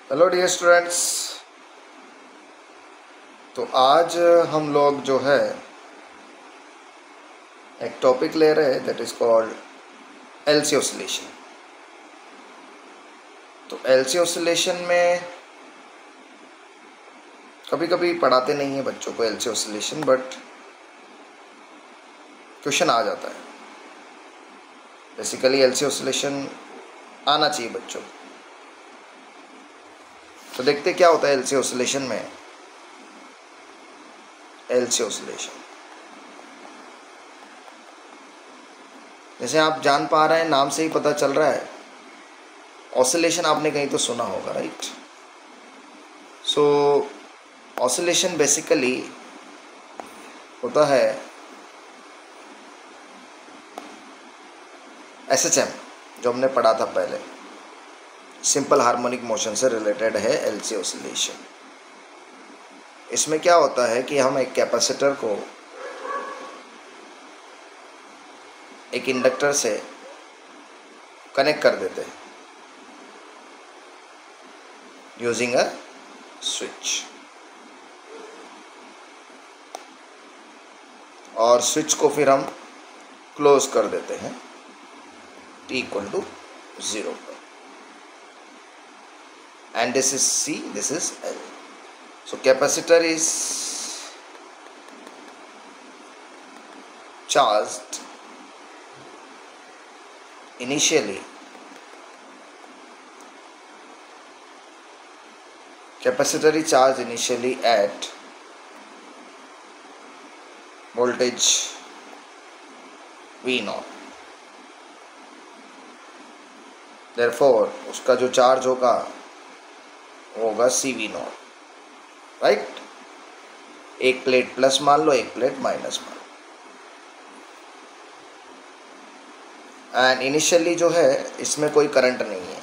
Hello dear students. तो आज हम लोग जो है एक टॉपिक ले रहे हैं that is called LC oscillation. तो एलसी ऑसिलेशन में कभी कभी पढ़ाते नहीं हैं बच्चों को एलसी ऑसिलेशन, बट क्वेश्चन आ जाता है। बेसिकली एलसी ऑसिलेशन आना चाहिए बच्चों को। तो देखते क्या होता है एलसी ऑसिलेशन में। एलसी ऑसिलेशन जैसे आप जान पा रहे हैं, नाम से ही पता चल रहा है, ऑसिलेशन आपने कहीं तो सुना होगा, राइट। सो ऑसिलेशन बेसिकली होता है एसएचएम, जो हमने पढ़ा था पहले, सिंपल हार्मोनिक मोशन से रिलेटेड है एलसी ऑसिलेशन। इसमें क्या होता है कि हम एक कैपेसिटर को एक इंडक्टर से कनेक्ट कर देते हैं यूजिंग अ स्विच, और स्विच को फिर हम क्लोज कर देते हैं t=0 पर, and this is C, this is L. So capacitor is charged initially. Capacitor is charged initially at voltage V0. Therefore उसका जो चार्ज होगा वो होगा CV0, राइट। एक प्लेट प्लस मान लो, एक प्लेट माइनस मान लो। एंड इनिशियली जो है इसमें कोई करंट नहीं है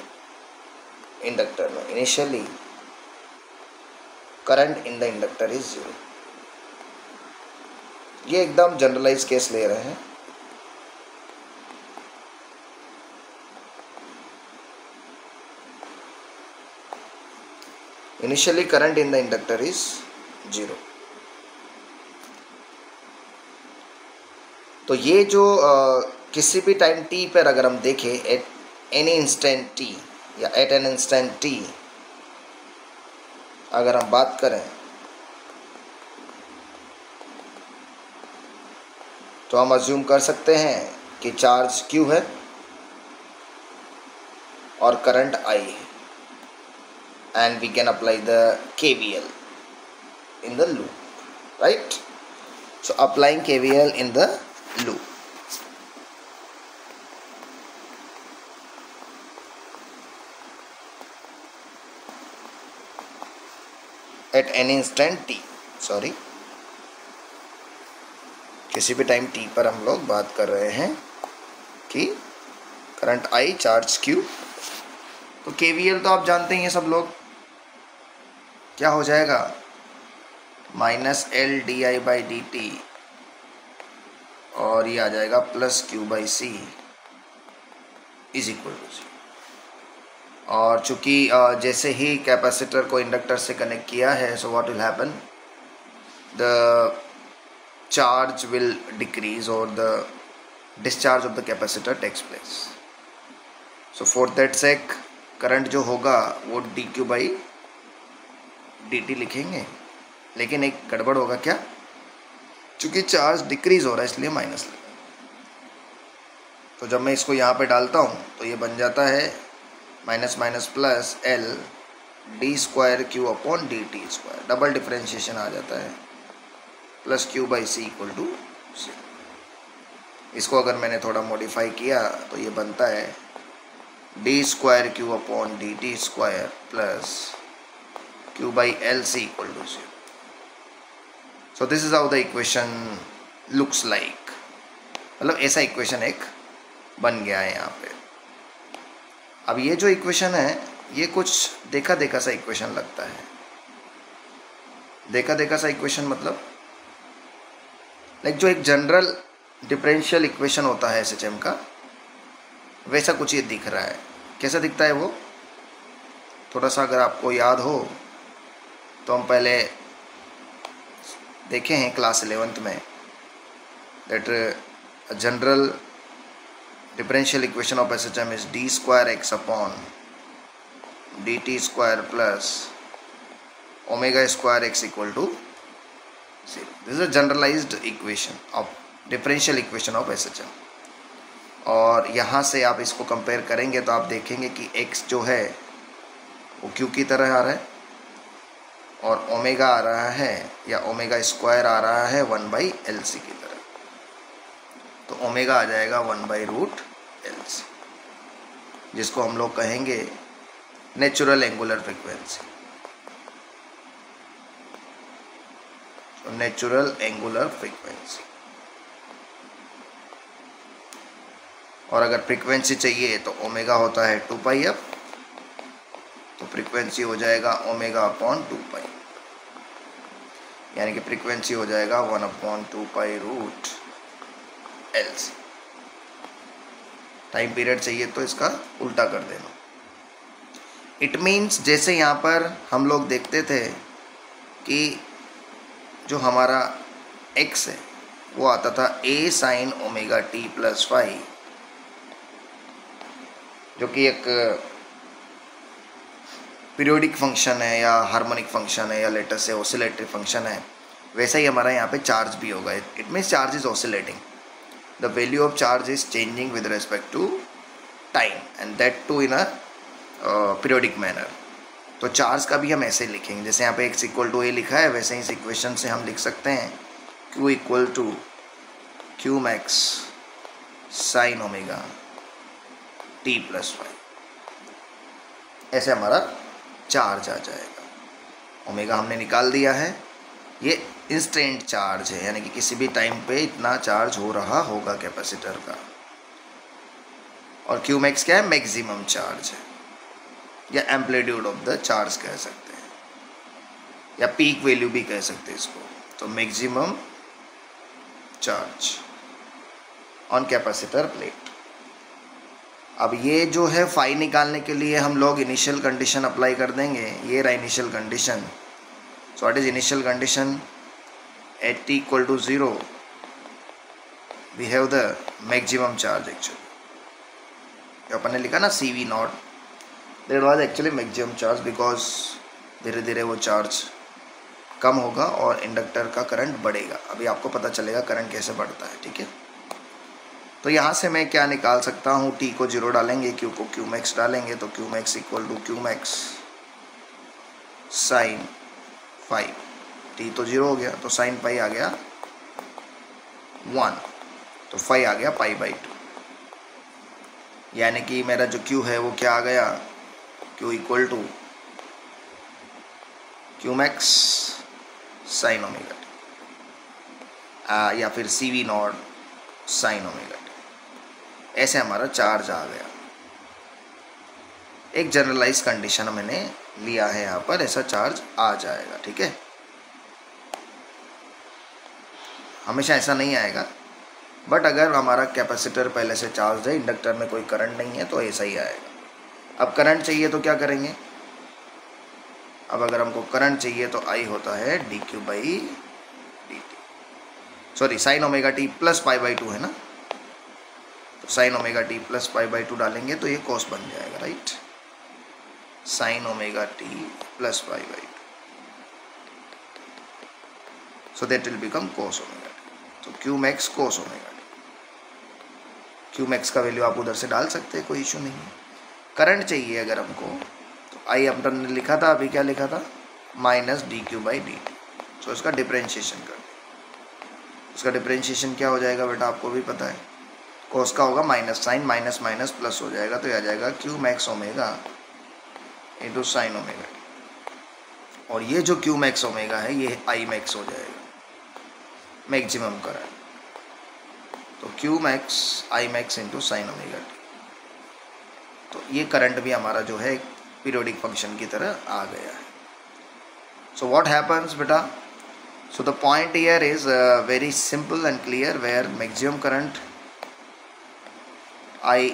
इंडक्टर में। Initially current in the inductor is 0। ये एकदम जनरलाइज केस ले रहे हैं। Initially current in the inductor is 0। तो ये जो किसी भी टाइम t पर अगर हम देखें, एट एनी इंस्टेंट t या एट एन इंस्टेंट t अगर हम बात करें, तो हम अज्यूम कर सकते हैं कि चार्ज q है और करंट I है, and we can apply the KVL in the loop, right? So applying KVL in the loop, at any instant t, sorry, किसी भी टाइम t पर हम लोग बात कर रहे हैं कि करंट I, चार्ज Q। तो KVL तो आप जानते हैं सब लोग, क्या हो जाएगा, -LdI/dt, और ये आ जाएगा +Q/C = 0। और चूंकि जैसे ही कैपेसिटर को इंडक्टर से कनेक्ट किया है, so what will happen, the charge will decrease और the discharge of the capacitor takes place. So for that sake current जो होगा वो dQ/dt लिखेंगे, लेकिन एक गड़बड़ होगा। क्या? चूंकि चार्ज डिक्रीज हो रहा है इसलिए माइनस लगा। तो जब मैं इसको यहाँ पे डालता हूँ तो ये बन जाता है -L d²Q/dt², डबल डिफरेंशिएशन आ जाता है, +Q/C = 0। इसको अगर मैंने थोड़ा मॉडिफाई किया तो ये बनता है d²Q/dt² +Q/LC = 0। So this is how the equation looks like। मतलब ऐसा इक्वेशन एक बन गया है यहाँ पे। अब ये जो इक्वेशन है ये कुछ देखा देखा सा इक्वेशन लगता है। देखा देखा सा इक्वेशन मतलब लाइक जो एक जनरल डिफरेंशियल इक्वेशन होता है एसएचएम का, वैसा कुछ ये दिख रहा है। कैसा दिखता है वो? थोड़ा सा अगर आपको याद हो तो हम पहले देखे हैं क्लास 11th में that general differential equation of SHM is D square X upon D T square plus omega square X equal to 0. This is a generalized equation of differential equation of SHM. और यहाँ से आप इसको compare करेंगे तो आप देखेंगे कि x जो है वो q की तरह आ रहा है और ओमेगा आ रहा है या ओमेगा स्क्वायर आ रहा है 1/LC की तरह. तो ओमेगा आ जाएगा 1/√LC, जिसको हम लोग कहेंगे नेचुरल एंगुलर फ्रीक्वेंसी. तो नेचुरल एंगुलर फ्रीक्वेंसी. और अगर फ्रीक्वेंसी चाहिए तो ओमेगा होता है 2πf, तो फ्रीक्वेंसी हो जाएगा ओमेगा अपॉन 2π, यानी कि फ्रीक्वेंसी हो जाएगा 1/2π√LC. टाइम पीरियड चाहिए तो इसका उल्टा कर देना. इट मीन्स जैसे यहाँ पर हम लोग देखते थे कि जो हमारा x है वो आता था a sin omega t plus phi, जो कि एक पीरियोडिक फंक्शन है या हार्मोनिक फंक्शन है या लेटर से ऑसिलेटरी फंक्शन है. वैसा ही हमारा यहाँ पे चार्ज भी होगा. It means charge is oscillating. The value of charge is changing with respect to time and that too in a periodic manner. तो चार्ज का भी हम ऐसे ही लिखेंगे. जैसे यहाँ पे x इक्वल टू a लिखा है, वैसे ही इस इक्वेशन से हम लिख सकते हैं q equal to Q max sine omega t plus five. ऐसे हमारा चार्ज आ जाएगा. ओमेगा हमने निकाल दिया है. ये इंस्टेंट चार्ज है, यानी कि किसी भी टाइम पे इतना चार्ज हो रहा होगा कैपेसिटर का. और क्यू मैक्स क्या है? मैक्सिमम चार्ज है या एम्पलीट्यूड ऑफ द चार्ज कह सकते हैं या पीक वैल्यू भी कह सकते हैं इसको. तो maximum charge on capacitor plate. अब ये जो है फाई निकालने के लिए हम लोग इनिशियल कंडीशन अप्लाई कर देंगे. ये रहा initial condition. So what is initial condition? At t equal to 0 we have the maximum charge. Actually अपन ने लिखा ना CV naught, that was actually maximum charge because धीरे धीरे वो चार्ज कम होगा और इंडक्टर का करंट बढ़ेगा. अभी आपको पता चलेगा करंट कैसे बढ़ता है. ठीक है. तो यहाँ से मैं क्या निकाल सकता हूँ? t को 0 डालेंगे, q को क्यू मैक्स डालेंगे, तो Q max equal to Q max sine 5. t तो 0 हो गया तो साइन पाई आ गया 1, तो 5 आ गया π/2. यानी कि मेरा जो q है वो क्या आ गया? q equal to Q max sine omega t या फिर CV naught sine omega t. ऐसे हमारा चार्ज आ गया. एक जनरलाइज कंडीशन मैंने लिया है यहाँ पर, ऐसा चार्ज आ जाएगा. ठीक है. हमेशा ऐसा नहीं आएगा, बट अगर हमारा कैपेसिटर पहले से चार्ज है, इंडक्टर में कोई करंट नहीं है, तो ऐसा ही आएगा. अब करंट चाहिए तो क्या करेंगे? अब अगर हमको करंट चाहिए तो I होता है dq/dt. Sorry, sine omega t plus π/2 है ना. तो साइन ओमेगा t प्लस π/2 डालेंगे तो ये कॉस बन जाएगा. Right. Sine omega t plus π/2, so that will become cos omega t. तो Q max cos omega t. Q max का वैल्यू आप उधर से डाल सकते हैं, कोई इशू नहीं है. करंट चाहिए अगर हमको तो I अपन ने लिखा था, अभी क्या लिखा था? Minus dq/dt. सो इसका डिफरेंशिएशन कर दें. इसका डिफरेंशिएशन क्या हो जाएगा बेटा? आपको भी पता है. कॉस का होगा minus, sine minus minus plus हो जाएगा, तो यह आ जाएगा Q max omega into sine omega. और ये जो क्यू मैक्स ओमेगा है ये I मैक्स हो जाएगा, मैक्सिमम करंट. तो Q max I max into sine omega t. तो ये करंट भी हमारा जो है पीरियोडिक फंक्शन की तरह आ गया है. सो व्हाट हैपन्स बेटा? So the point here is very simple and clear, where maximum current I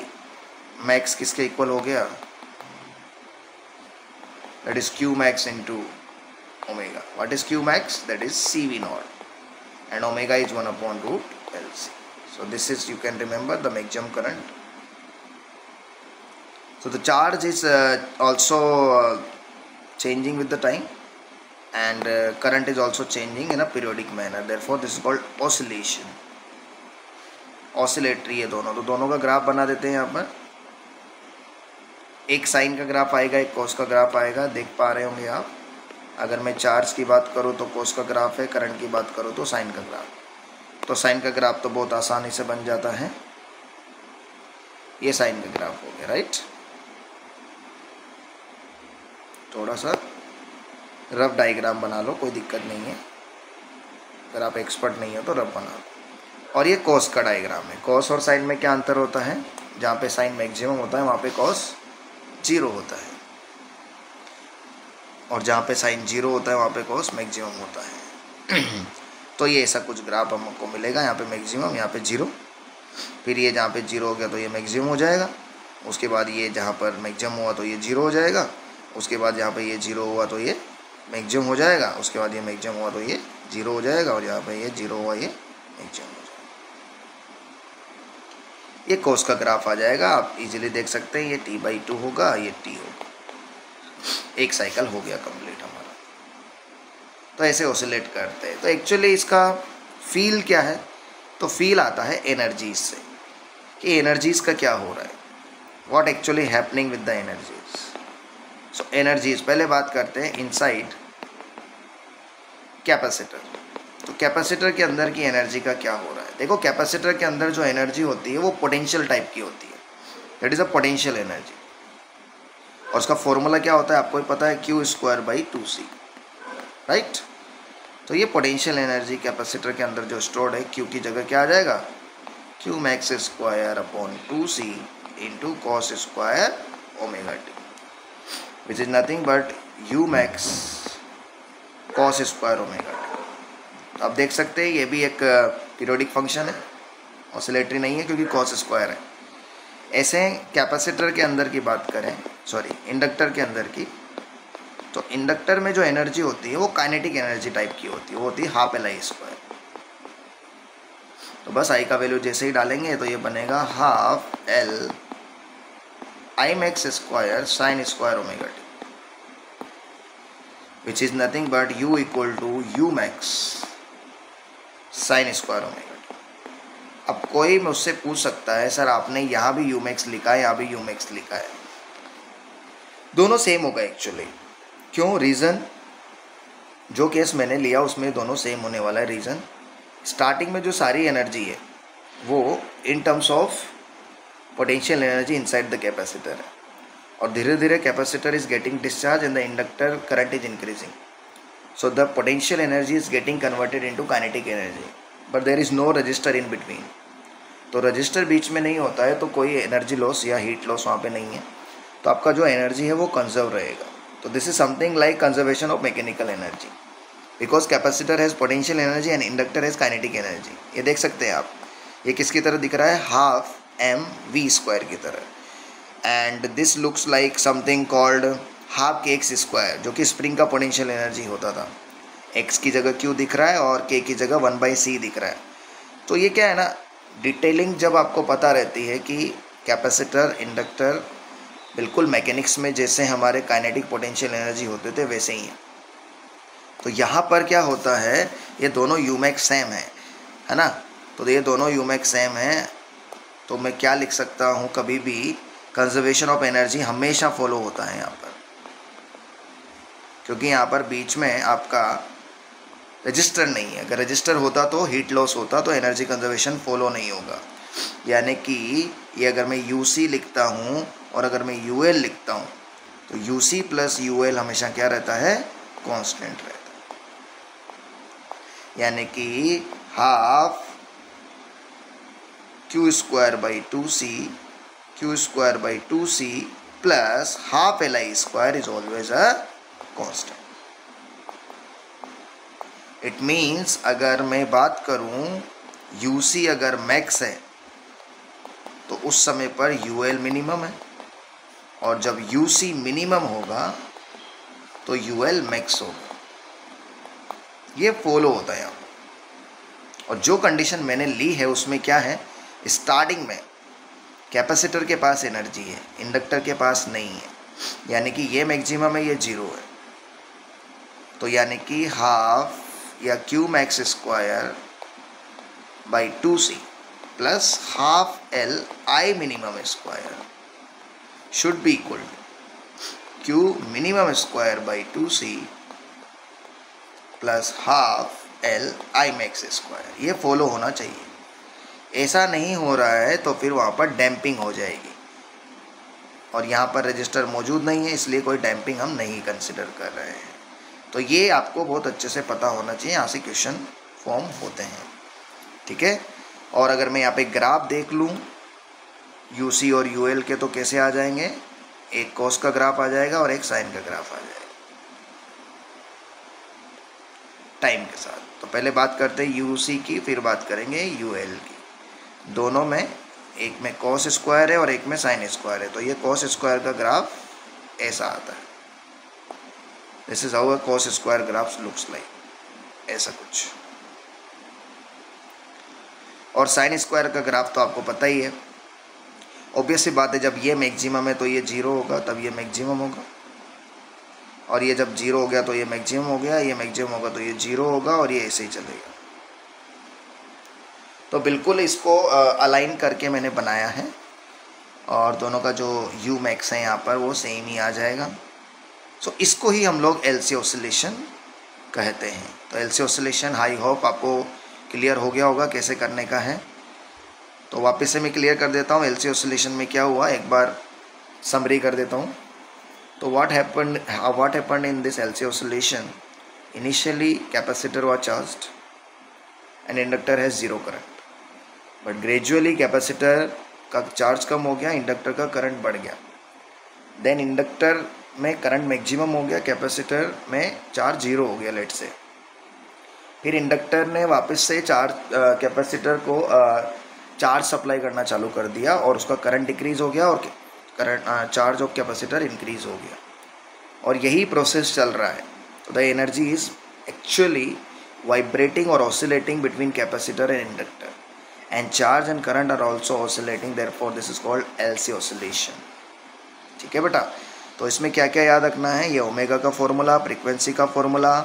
max किसके इक्वल हो गया? that is Q max into omega. What is Q max? That is CV naught, and omega is 1 upon root LC. So this is, you can remember, the maximum current. So the charge is also changing with the time, and current is also changing in a periodic manner. Therefore this is called oscillation. Oscillatory है दोनों, तो दोनों का graph बना देते हैं यहाँ पर. एक साइन का ग्राफ आएगा, एक कोस का ग्राफ आएगा. देख पा रहे होंगे आप. अगर मैं चार्ज की बात करूँ तो कोस का ग्राफ है, करंट की बात करूँ तो साइन का ग्राफ. तो साइन का ग्राफ तो बहुत आसानी से बन जाता है. ये साइन का ग्राफ हो गया, राइट. थोड़ा सा रफ डायग्राम बना लो, कोई दिक्कत नहीं है. अगर आप एक्सपर्ट नहीं हो तो रफ बना लो. और ये कॉस का डायग्राम है. कॉस और साइन में क्या अंतर होता है? जहाँ पे साइन मैक्सिमम होता है वहाँ पे कॉस 0 होता है, और जहाँ पे साइन 0 होता है वहाँ पे कॉस मैक्सिमम होता है. तो ये ऐसा कुछ ग्राफ हमको मिलेगा. यहाँ पे मैक्सिमम, यहाँ पे 0, फिर ये जहाँ पे 0 हो गया तो ये मैक्सिमम हो जाएगा. उसके बाद ये जहाँ पर मैक्सिमम हुआ तो ये 0 हो जाएगा. उसके बाद यहाँ पे ये 0 हुआ तो ये मैक्सिमम हो जाएगा. उसके बाद ये मैक्सिमम हुआ तो ये 0 हो जाएगा, और यहाँ पे ये 0 हुआ ये मैक्सिमम हो जाएगा. ये कोस का ग्राफ आ जाएगा. आप इजीली देख सकते हैं. ये T/2 होगा, ये T होगा. एक साइकिल हो गया कंप्लीट हमारा. तो ऐसे ऑसिलेट करते हैं. तो एक्चुअली इसका फील क्या है? तो फील आता है एनर्जीज से, कि एनर्जीज का क्या हो रहा है, what actually happening with the energies. So energies पहले बात करते हैं इनसाइड कैपेसिटर. तो कैपेसिटर के अंदर की एनर्जी का क्या हो रहा है? देखो, कैपेसिटर के अंदर जो एनर्जी होती है वो पोटेंशियल टाइप की होती है. That is a potential energy. और उसका फॉर्मूला क्या होता है आपको ही पता है, Q²/2C, राइट. तो ये पोटेंशियल एनर्जी कैपेसिटर के अंदर जो स्टोर्ड है, Q की जगह क्या आ जाएगा? Q max²/2C into cos² ωt, which is nothing but U max cos² ωt. तो आप देख सकते हैं ये भी एक पीरियोडिक फंक्शन है, ऑसिलेटरी नहीं है क्योंकि cos² है. ऐसे कैपेसिटर के अंदर की बात करें, इंडक्टर के अंदर की, तो इंडक्टर में जो एनर्जी होती है वो काइनेटिक एनर्जी टाइप की होती है. वो होती है ½ Li². तो बस I का वैल्यू जैसे ही डालेंगे तो ये बनेगा ½ L Imax² sin² ωt, which is nothing but U = U max sin² ωt. अब कोई मुझसे पूछ सकता है, सर आपने यहाँ भी U max लिखा है, यहाँ भी U max लिखा है, दोनों सेम होगा एक्चुअली. क्यों? रीज़न, जो केस मैंने लिया उसमें दोनों सेम होने वाला है. रीज़न, स्टार्टिंग में जो सारी एनर्जी है वो in terms of potential energy inside the capacitor है, और धीरे धीरे capacitor is getting discharge and the inductor current is increasing. So the potential energy is getting converted into kinetic energy, but there is no register in between. तो register बीच में नहीं होता है तो कोई एनर्जी लॉस या हीट लॉस वहाँ पे नहीं है. तो आपका जो एनर्जी है वो कंजर्व रहेगा. तो this is something like conservation of mechanical energy, because capacitor has potential energy and inductor has kinetic energy. ये देख सकते हैं आप, ये किसकी तरह दिख रहा है? ½mv² की तरह. And this looks like something called ½ जो कि स्प्रिंग का पोटेंशियल एनर्जी होता था. x की जगह q दिख रहा है और k की जगह 1/c दिख रहा है. तो ये क्या है ना, डिटेलिंग जब आपको पता रहती है कि कैपेसिटर, इंडक्टर बिल्कुल मैकेनिक्स में जैसे हमारे काइनेटिक पोटेंशियल एनर्जी होते थे वैसे ही है. तो यहाँ पर क्या होता है, ये दोनों U max सेम है ना. तो ये दोनों U max सेम है, तो मैं क्या लिख सकता हूँ, कभी भी कंजर्वेशन ऑफ एनर्जी हमेशा फॉलो होता है यहाँ पर, क्योंकि यहाँ पर बीच में आपका रजिस्टर नहीं है. अगर रजिस्टर होता तो हीट लॉस होता, तो एनर्जी कंजर्वेशन फॉलो नहीं होगा. यानी कि ये अगर मैं UC लिखता हूँ और अगर मैं UL लिखता हूँ तो UC + UL हमेशा क्या रहता है? कांस्टेंट रहता है. यानी कि ½ Q²/2C Q²/2C plus ½ Li² is always a constant. It means अगर मैं बात करूं UC अगर मैक्स है तो उस समय पर UL मिनिमम है, और जब UC मिनिमम होगा तो यूएल मैक्स होगा। ये फॉलो होता है यहाँ। और जो कंडीशन मैंने ली है उसमें क्या है, स्टार्टिंग में कैपेसिटर के पास एनर्जी है, इंडक्टर के पास नहीं है, यानी कि ये मैक्सिमम है, ये जीरो है। तो यानी कि हाफ या Q max square by 2c plus half L I minimum square should be equal to Q minimum square by 2c plus half L I max square. ये फॉलो होना चाहिए। ऐसा नहीं हो रहा है तो फिर वहाँ पर डैम्पिंग हो जाएगी, और यहाँ पर रजिस्टर मौजूद नहीं है, इसलिए कोई डैम्पिंग हम नहीं कंसिडर कर रहे हैं। तो ये आपको बहुत अच्छे से पता होना चाहिए, यहाँ से क्वेश्चन फॉर्म होते हैं, ठीक है। और अगर मैं यहाँ पे ग्राफ देख लूँ यूसी और यूएल के, तो कैसे आ जाएंगे, एक कॉस का ग्राफ आ जाएगा और एक साइन का ग्राफ आ जाएगा टाइम के साथ। तो पहले बात करते हैं यूसी की, फिर बात करेंगे यूएल की। दोनों में, एक में कॉस स्क्वायर है और एक में साइन स्क्वायर है। तो ये कॉस स्क्वायर का ग्राफ ऐसा आता है, this is how a cos square graph looks like, ऐसा कुछ। और साइन स्क्वायर का ग्राफ तो आपको पता ही है, ऑब्वियस सी बात है, जब ये मैक्सिमम है तो ये जीरो होगा, तब ये मैक्सिमम होगा, और ये जब जीरो हो गया तो ये मैक्सिमम हो गया, ये मैक्सिमम होगा तो ये जीरो होगा, और ये ऐसे ही चलेगा। तो बिल्कुल इसको अलाइन करके मैंने बनाया है, और दोनों का जो यू मैक्स है यहाँ पर वो सेम ही आ जाएगा। सो इसको ही हम लोग एलसी ऑसिलेशन कहते हैं। तो एलसी ऑसिलेशन आई होप आपको क्लियर हो गया होगा कैसे करने का है। तो वापस से मैं क्लियर कर देता हूँ एलसी ऑसिलेशन में क्या हुआ, एक बार समरी कर देता हूँ। तो what happened in this LC oscillation? Initially capacitor was charged and inductor has zero current, but gradually capacitor का चार्ज कम हो गया, इंडक्टर का करंट बढ़ गया। देन इंडक्टर में करंट मैक्सिमम हो गया, कैपेसिटर में चार्ज जीरो हो गया लेट से। फिर इंडक्टर ने वापस से कैपेसिटर को चार्ज सप्लाई करना चालू कर दिया, और उसका करंट डिक्रीज हो गया, और current charge of capacitor increase हो गया, और यही प्रोसेस चल रहा है। तो the energy is actually vibrating और oscillating between capacitor and inductor, and charge and current are also oscillating, therefore this is called LC oscillation. ठीक है बेटा, तो इसमें क्या क्या याद रखना है, ये ओमेगा का फॉर्मूला, फ्रीक्वेंसी का फॉर्मूला,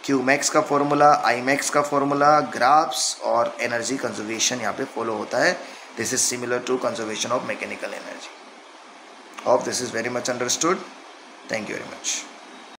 क्यू मैक्स का फॉर्मूला, आई मैक्स का फॉर्मूला, ग्राफ्स और एनर्जी कंजर्वेशन यहाँ पे फॉलो होता है। This is similar to conservation of mechanical energy. Hope this is very much understood. Thank you very much.